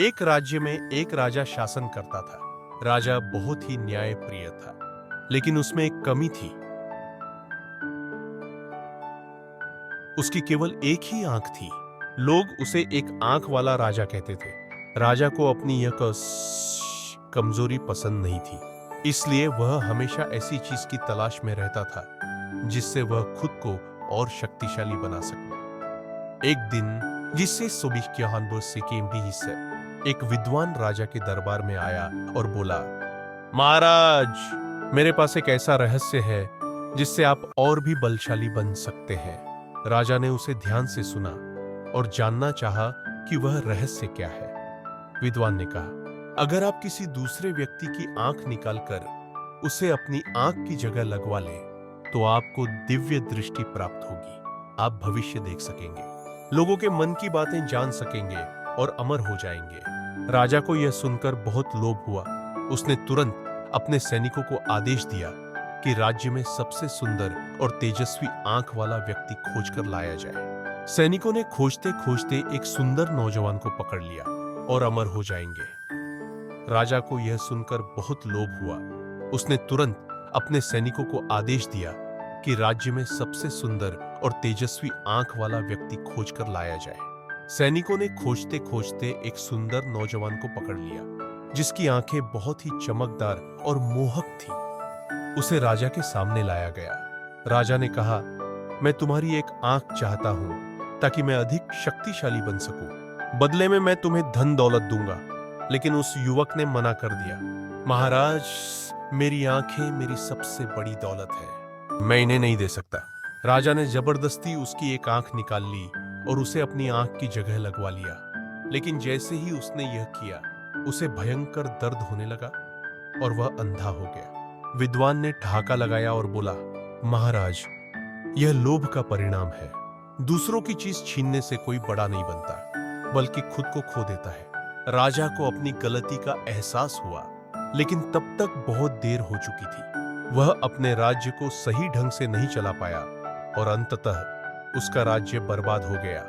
एक राज्य में एक राजा शासन करता था। राजा बहुत ही न्यायप्रिय था, लेकिन उसमें एक कमी थी। उसकी केवल एक ही आंख थी। लोग उसे एक आंख वाला राजा कहते थे। राजा को अपनी यह कमजोरी पसंद नहीं थी, इसलिए वह हमेशा ऐसी चीज की तलाश में रहता था जिससे वह खुद को और शक्तिशाली बना सके। एक दिन जिससे एक विद्वान राजा के दरबार में आया और बोला, महाराज, मेरे पास एक ऐसा रहस्य है जिससे आप और भी बलशाली बन सकते हैं। राजा ने उसे ध्यान से सुना और जानना चाहा कि वह रहस्य क्या है। विद्वान ने कहा, अगर आप किसी दूसरे व्यक्ति की आंख निकालकर उसे अपनी आंख की जगह लगवा ले तो आपको दिव्य दृष्टि प्राप्त होगी। आप भविष्य देख सकेंगे, लोगों के मन की बातें जान सकेंगे और अमर हो जाएंगे। राजा को यह सुनकर बहुत लोभ हुआ। उसने तुरंत अपने सैनिकों को आदेश दिया कि राज्य में सबसे सुंदर और तेजस्वी आंख वाला व्यक्ति खोजकर लाया जाए। सैनिकों ने खोजते खोजते एक सुंदर नौजवान को पकड़ लिया और अमर हो जाएंगे। राजा को यह सुनकर बहुत लोभ हुआ। उसने तुरंत अपने सैनिकों को आदेश दिया कि राज्य में सबसे सुंदर और तेजस्वी आंख वाला व्यक्ति खोजकर लाया जाए। सैनिकों ने खोजते खोजते एक सुंदर नौजवान को पकड़ लिया, जिसकी आंखें बहुत ही चमकदार और मोहक थी। उसे राजा के सामने लाया गया। राजा ने कहा, मैं तुम्हारी एक आंख चाहता हूं ताकि मैं अधिक शक्तिशाली बन सकूं। बदले में मैं तुम्हें धन दौलत दूंगा। लेकिन उस युवक ने मना कर दिया, महाराज, मेरी आंखें मेरी सबसे बड़ी दौलत है, मैं इन्हें नहीं दे सकता। राजा ने जबरदस्ती उसकी एक आंख निकाल ली और उसे अपनी आंख की जगह लगवा लिया। लेकिन जैसे ही उसने यह किया, उसे भयंकर दर्द होने लगा और वह अंधा हो गया। विद्वान ने ठहाका लगाया और बोला, महाराज, यह लोभ का परिणाम है। दूसरों की चीज छीनने से कोई बड़ा नहीं बनता, बल्कि खुद को खो देता है। राजा को अपनी गलती का एहसास हुआ, लेकिन तब तक बहुत देर हो चुकी थी। वह अपने राज्य को सही ढंग से नहीं चला पाया और अंततः उसका राज्य बर्बाद हो गया।